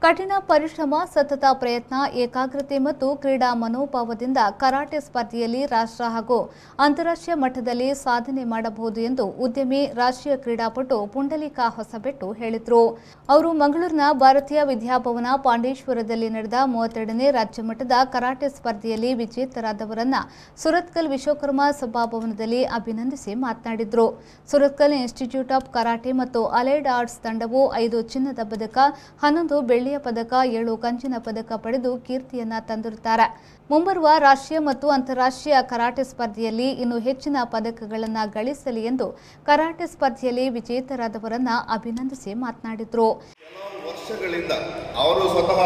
ಕಠಿಣ ಪರಿಶ್ರಮ, ಸತತ ಪ್ರಯತ್ನ, ಏಕಾಗ್ರತೆ ಮತ್ತು ಕ್ರೀಡಾ ಮನೋಭಾವದಿಂದ ಕರಾಟೆ ಸ್ಪರ್ಧೆಯಲ್ಲಿ ರಾಷ್ಟ್ರ ಹಾಗೂ ಅಂತಾರಾಷ್ಟ್ರೀಯ ಮಟ್ಟದಲ್ಲಿ ಸಾಧನೆ ಮಾಡಬಹುದು ಎಂದು ಉದ್ಯಮಿ ರಾಷ್ಟ್ರೀಯ ಕ್ರೀಡಾಪಟು ಪುಂಡಲೀಕ ಹೊಸಬೆಟ್ಟು ಹೇಳಿದರು. ಅವರು ಮಂಗಳೂರಿನ ಭಾರತೀಯ ವಿದ್ಯಾಭವನ ಪಾಂಡೇಶ್ವರದಲ್ಲಿ ನಡೆದ 32ನೇ ರಾಜ್ಯ ಮಟ್ಟದ ಕರಾಟೆ ಸ್ಪರ್ಧೆಯಲ್ಲಿ ವಿಜೇತರಾದವರನ್ನ ಸುರತ್ಕಲ್ ವಿಶ್ವಕರ್ಮ ಸಭಾಭವನದಲ್ಲಿ ಅಭಿನಂದಿಸಿ ಮಾತನಾಡಿದರು. ಸುರತ್ಕಲ್ ಇನ್ಸ್ಟಿಟ್ಯೂಟ್ ಆಫ್ ಕರಾಟೆ ಮತ್ತು ಅಲೈಡ್ ಆರ್ಟ್ಸ್ ತಂಡವು 5 ಚಿನ್ನದ ಪದಕ, 11 ಬೆಳ್ಳಿಯ ಪದಕ, 7 ಕಂಚಿನ ಪದಕ ಪಡೆದು ಕೀರ್ತಿಯನ್ನ ತಂದಿರುತ್ತಾರೆ. ಮುಂಬರುವ ರಾಷ್ಟ್ರೀಯ ಮತ್ತು ಅಂತಾರಾಷ್ಟ್ರೀಯ ಕರಾಟೆ ಸ್ಪರ್ಧೆಯಲ್ಲಿ ಇನ್ನೂ ಹೆಚ್ಚಿನ ಪದಕಗಳನ್ನು ಗಳಿಸಲಿ ಎಂದು ಕರಾಟೆ ಸ್ಪರ್ಧೆಯಲ್ಲಿ ವಿಜೇತರಾದವರನ್ನ ಅಭಿನಂದಿಸಿ ಮಾತನಾಡಿದರು. ಕೆಲವು ವರ್ಷಗಳಿಂದ ಅವರು ಸ್ವತಃ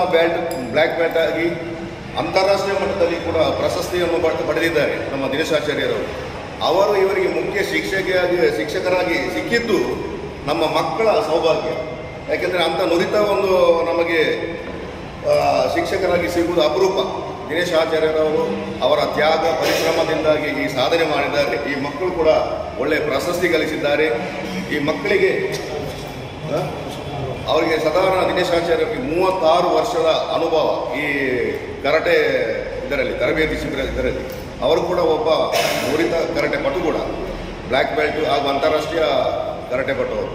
ಬ್ಲ್ಯಾಕ್ ಬೆಲ್ಟ್ ಆಗಿ ಅಂತಾರಾಷ್ಟ್ರೀಯ ಮಟ್ಟದಲ್ಲಿ ಕೂಡ ಪ್ರಶಸ್ತಿಯನ್ನು ಪಡೆದಿದ್ದಾರೆ. ನಮ್ಮ ದಿನೇಶಾಚಾರ್ಯರವರು ಅವರು ಇವರಿಗೆ ಮುಖ್ಯ ಶಿಕ್ಷಕರಾಗಿ ಸಿಕ್ಕಿದ್ದು ನಮ್ಮ ಮಕ್ಕಳ ಸೌಭಾಗ್ಯ. ಯಾಕೆಂದರೆ ಅಂಥ ನುರಿತ ಒಂದು ನಮಗೆ ಶಿಕ್ಷಕರಾಗಿ ಸಿಗುವುದು ಅಪರೂಪ. ದಿನೇಶ್ ಆಚಾರ್ಯರವರು ಅವರ ತ್ಯಾಗ ಪರಿಶ್ರಮದಿಂದಾಗಿ ಈ ಸಾಧನೆ ಮಾಡಿದ್ದಾರೆ. ಈ ಮಕ್ಕಳು ಕೂಡ ಒಳ್ಳೆಯ ಪ್ರಶಸ್ತಿ ಗಳಿಸಿದ್ದಾರೆ. ಈ ಮಕ್ಕಳಿಗೆ ಅವರಿಗೆ ಸಾಧಾರಣ ದಿನೇಶ್ ಆಚಾರ್ಯರಿಗೆ 36 ವರ್ಷದ ಅನುಭವ ಈ ಕರಾಟೆ ಇದರಲ್ಲಿ ತರಬೇತಿ ಶಿಬಿರ ಇದರಲ್ಲಿ. ಅವರು ಕೂಡ ಒಬ್ಬ ನುರಿತ ಕರಾಟೆ ಪಟು ಕೂಡ, ಬ್ಲ್ಯಾಕ್ ಬೆಲ್ಟ್ ಹಾಗೂ ಅಂತಾರಾಷ್ಟ್ರೀಯ ಕರಾಟೆ ಪಟು ಅವರು.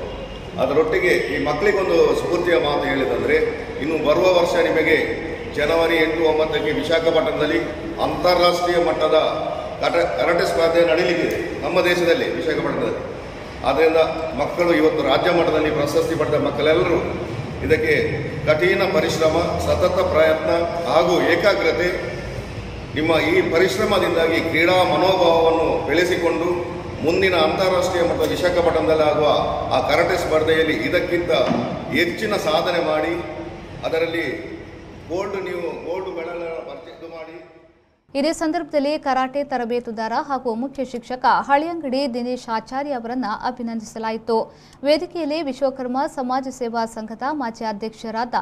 ಅದರೊಟ್ಟಿಗೆ ಈ ಮಕ್ಕಳಿಗೊಂದು ಸ್ಫೂರ್ತಿಯ ಮಾತು ಹೇಳಿದಂದರೆ, ಇನ್ನು ಬರುವ ವರ್ಷ ನಿಮಗೆ ಜನವರಿ 8, 9ಕ್ಕೆ ವಿಶಾಖಪಟ್ಟಣದಲ್ಲಿ ಅಂತಾರಾಷ್ಟ್ರೀಯ ಮಟ್ಟದ ಕರಾಟೆ ಸ್ಪರ್ಧೆ ನಡೀಲಿಕ್ಕಿದೆ ನಮ್ಮ ದೇಶದಲ್ಲಿ, ವಿಶಾಖಪಟ್ಟಣದಲ್ಲಿ. ಆದ್ದರಿಂದ ಮಕ್ಕಳು ಇವತ್ತು ರಾಜ್ಯ ಮಟ್ಟದಲ್ಲಿ ಪ್ರಶಸ್ತಿ ಪಡೆದ ಮಕ್ಕಳೆಲ್ಲರೂ ಇದಕ್ಕೆ ಕಠಿಣ ಪರಿಶ್ರಮ, ಸತತ ಪ್ರಯತ್ನ ಹಾಗೂ ಏಕಾಗ್ರತೆ, ನಿಮ್ಮ ಈ ಪರಿಶ್ರಮದಿಂದಾಗಿ ಕ್ರೀಡಾ ಮನೋಭಾವವನ್ನು ಬೆಳೆಸಿಕೊಂಡು ಮುಂದಿನ ಅಂತಾರಾಷ್ಟ್ರೀಯ ಮಟ್ಟದ ವಿಶಾಖಪಟ್ಟಣದಲ್ಲಿ ಆಗುವ ಆ ಕರಾಟೆ ಸ್ಪರ್ಧೆಯಲ್ಲಿ ಇದಕ್ಕಿಂತ ಹೆಚ್ಚಿನ ಸಾಧನೆ ಮಾಡಿ ಅದರಲ್ಲಿ ಗೋಲ್ಡ್ಗಳೆಲ್ಲ ಪರ್ಚೇಸ್ ಮಾಡಿ. ಇದೇ ಸಂದರ್ಭದಲ್ಲಿ ಕರಾಟೆ ತರಬೇತುದಾರ ಹಾಗೂ ಮುಖ್ಯ ಶಿಕ್ಷಕ ಹಳಿಯಂಗಡಿ ದಿನೇಶ್ ಆಚಾರ್ಯ ಅವರನ್ನ ಅಭಿನಂದಿಸಲಾಯಿತು. ವೇದಿಕೆಯಲ್ಲಿ ವಿಶ್ವಕರ್ಮ ಸಮಾಜ ಸೇವಾ ಸಂಘದ ಮಾಜಿ ಅಧ್ಯಕ್ಷರಾದ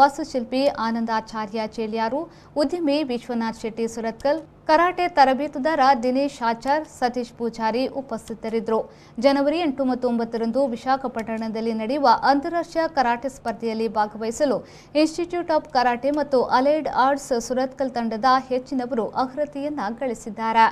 ವಾಸ್ತುಶಿಲ್ಪಿ ಆನಂದಾಚಾರ್ಯ ಚೇಳ್ಯಾರು, ಉದ್ಯಮಿ ವಿಶ್ವನಾಥ್ ಶೆಟ್ಟಿ ಸುರತ್ಕಲ್, ಕರಾಟೆ ತರಬೇತುದಾರ ದಿನೇಶ್ ಆಚಾರ್, ಸತೀಶ್ ಪೂಜಾರಿ ಉಪಸ್ಥಿತರಿದ್ದರು. ಜನವರಿ 8 ಮತ್ತು 9ರಂದು ವಿಶಾಖಪಟ್ಟಣದಲ್ಲಿ ನಡೆಯುವ ಅಂತಾರಾಷ್ಟ್ರೀಯ ಕರಾಟೆ ಸ್ಪರ್ಧೆಯಲ್ಲಿ ಭಾಗವಹಿಸಲು ಇನ್ಸ್ಟಿಟ್ಯೂಟ್ ಆಫ್ ಕರಾಟೆ ಮತ್ತು ಅಲೈಡ್ ಆರ್ಟ್ಸ್ ಸುರತ್ಕಲ್ ತಂಡದ ಹೆಚ್ಚಿನವರು ಅರ್ಹತೆಯನ್ನ ಗಳಿಸಿದ್ದಾರೆ.